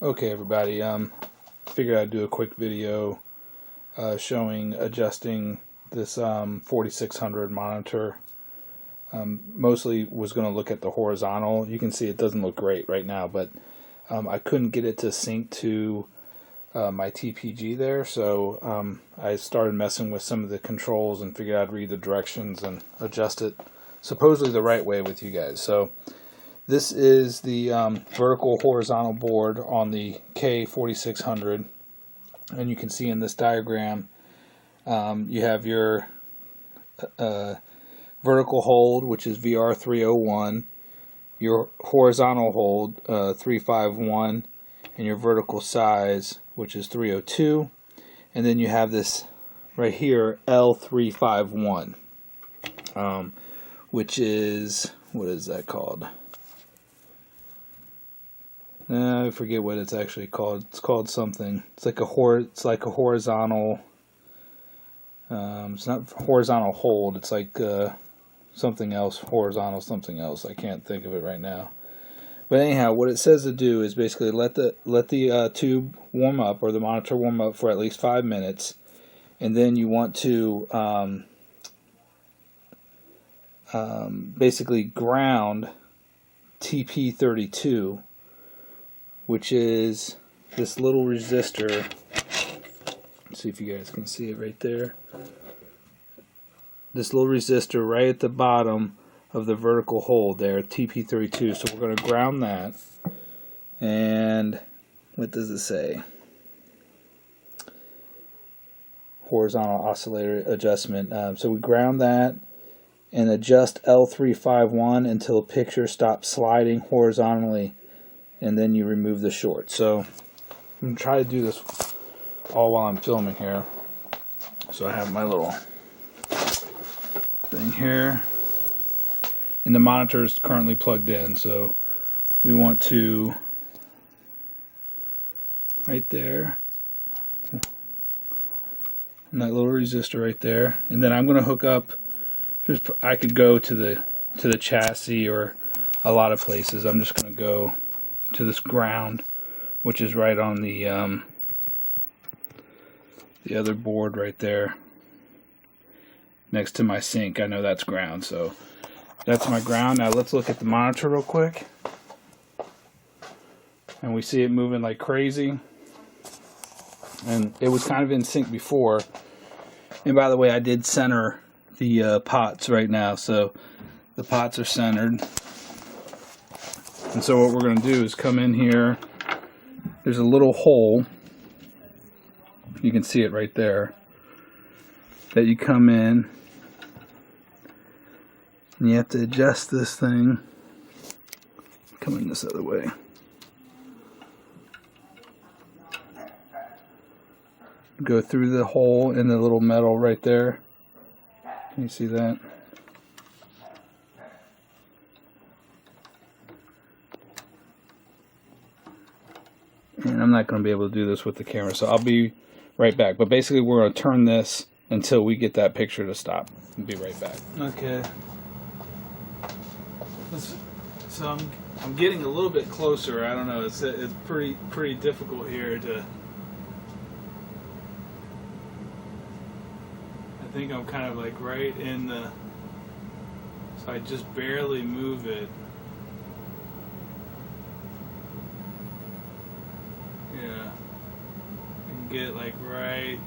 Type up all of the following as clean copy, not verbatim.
Okay, everybody. Figured I'd do a quick video showing adjusting this 4600 monitor. Mostly was going to look at the horizontal. You can see it doesn't look great right now, but I couldn't get it to sync to my TPG there, so I started messing with some of the controls and figured I'd read the directions and adjust it supposedly the right way with you guys. So this is the vertical horizontal board on the K4600, and you can see in this diagram you have your vertical hold, which is VR301, your horizontal hold 351, and your vertical size, which is 302, and then you have this right here L351, which is, what is that called? I forget what it's actually called. It's called something. It's like a horizontal. It's not horizontal hold. It's like something else. Horizontal something else. I can't think of it right now. But anyhow, what it says to do is basically let the tube warm up, or the monitor warm up, for at least 5 minutes, and then you want to basically ground TP32, which is this little resistor. Let's see if you guys can see it right there. This little resistor right at the bottom of the vertical hold there, TP32. So we're going to ground that. And what does it say? Horizontal oscillator adjustment. So we ground that and adjust L351 until the picture stops sliding horizontally, and then you remove the short. So I'm going to try to do this all while I'm filming here. So I have my little thing here, and the monitor is currently plugged in, so we want to, right there, and that little resistor right there, and then I'm going to hook up, I could go to the chassis or a lot of places. I'm just going to go to this ground, which is right on the other board right there next to my sink. I know that's ground, so that's my ground. Now let's look at the monitor real quick, and we see it moving like crazy, and it was kind of in sync before. And by the way, I did center the pots right now, so the pots are centered. And so what we're going to do is come in here. There's a little hole, you can see it right there, that you come in, and you have to adjust this thing. Come in this other way. Go through the hole in the little metal right there. Can you see that? And I'm not going to be able to do this with the camera, so I'll be right back. But basically we're going to turn this until we get that picture to stop. I'll be right back. Okay. So I'm getting a little bit closer. I don't know. It's pretty difficult here to. I think I'm kind of like right in the. So I just barely move it. Yeah. I can get it like right.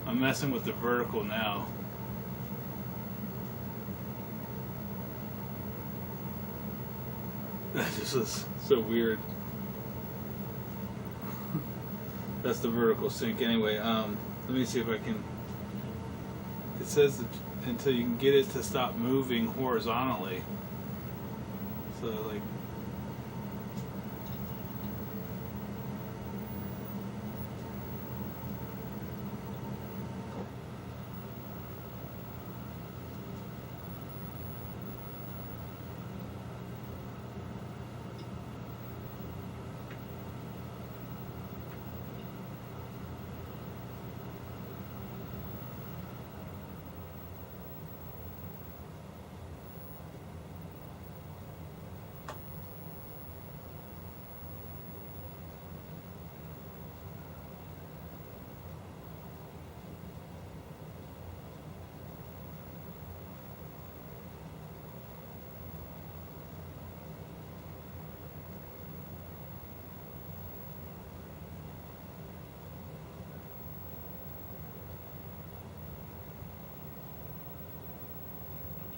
I'm messing with the vertical now. That just is so weird. That's the vertical sync. Anyway, let me see if I can. It says that until you can get it to stop moving horizontally. So like.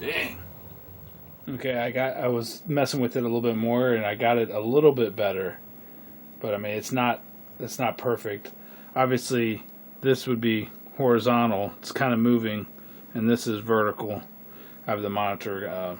Dang. Okay, I was messing with it a little bit more, and I got it a little bit better. But I mean, it's not perfect. Obviously, this would be horizontal. It's kind of moving, and this is vertical. I have the monitor,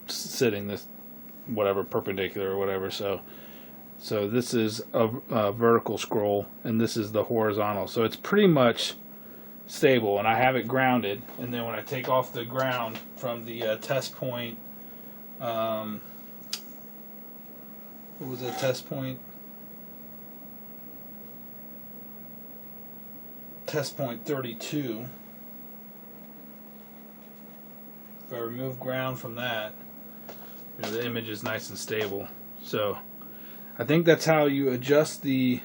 sitting this whatever perpendicular or whatever. So this is a vertical scroll, and this is the horizontal. So it's pretty much stable, and I have it grounded. And then when I take off the ground from the test point, what was that test point? Test point 32. If I remove ground from that, the image is nice and stable. So I think that's how you adjust the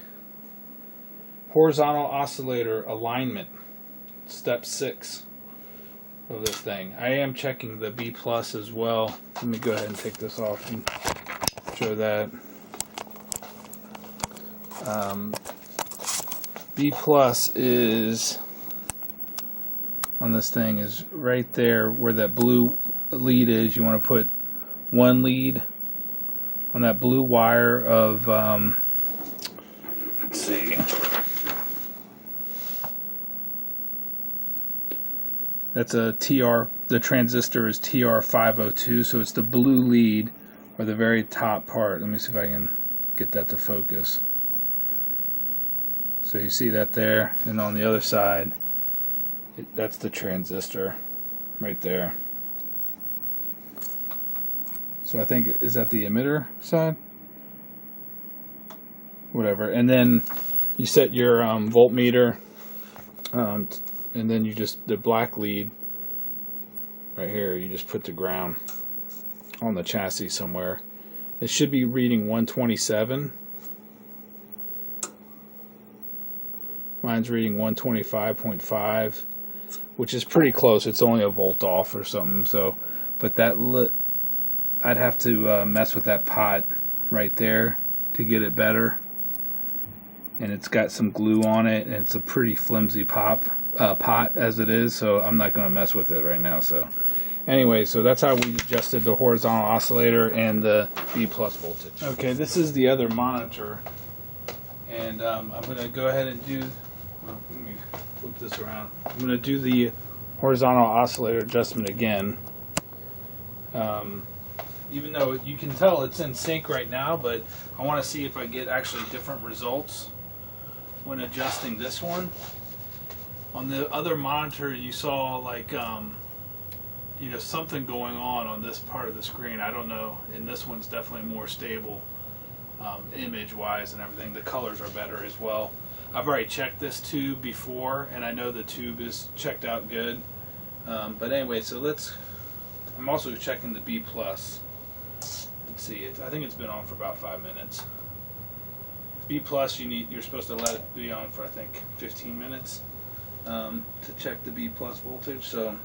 horizontal oscillator alignment. Step 6 of this thing. I am checking the B plus as well. Let me go ahead and take this off and show that. B plus is on this thing is right there where that blue lead is. You want to put one lead on that blue wire of let's see, that's a TR, the transistor is TR502, so it's the blue lead or the very top part. Let me see if I can get that to focus. So you see that there, and on the other side, that's the transistor right there. So I think, is that the emitter side? Whatever. And then you set your voltmeter, and then you just, the black lead right here, you just put the ground on the chassis somewhere. It should be reading 127. Mine's reading 125.5, which is pretty close. It's only a volt off or something. So, but that I'd have to mess with that pot right there to get it better. And it's got some glue on it, and it's a pretty flimsy pot as it is. So I'm not going to mess with it right now. So anyway, so that's how we adjusted the horizontal oscillator and the B plus voltage. Okay, this is the other monitor, and I'm going to go ahead and do. Well, let me flip this around. I'm going to do the horizontal oscillator adjustment again. Even though you can tell it's in sync right now, but I want to see if I get actually different results when adjusting this one. On the other monitor, you saw like something going on this part of the screen. I don't know. And this one's definitely more stable image-wise and everything. The colors are better as well. I've already checked this tube before, and I know the tube is checked out good. But anyway, so I'm also checking the B plus. Let's see, I think it's been on for about 5 minutes. B plus, you're supposed to let it be on for I think 15 minutes to check the B plus voltage. So,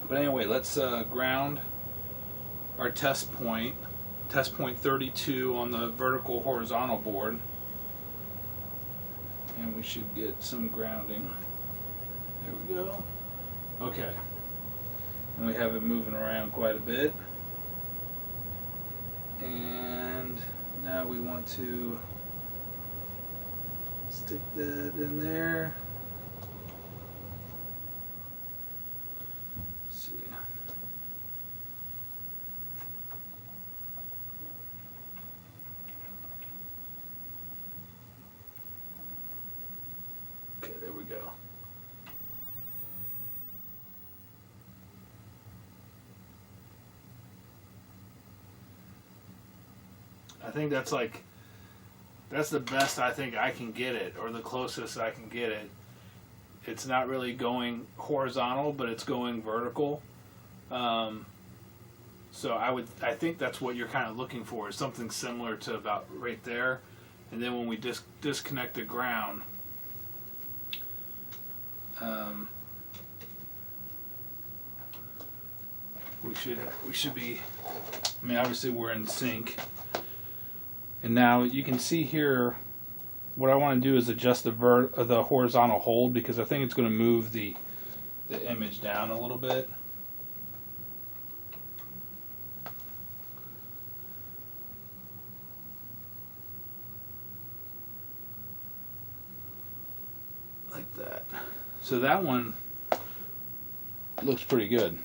but anyway, let's ground our test point 32 on the vertical horizontal board. And we should get some grounding. There we go. Okay. And we have it moving around quite a bit. And now we want to stick that in there. Let's see. Okay, there we go. I think that's the best I think I can get it, or the closest I can get it. It's not really going horizontal, but it's going vertical. So I think that's what you're kind of looking for, is something similar to about right there. And then when we disconnect the ground, we should be. I mean, obviously we're in sync. And now you can see here, what I want to do is adjust the horizontal hold, because I think it's going to move the the image down a little bit. Like that. So that one looks pretty good.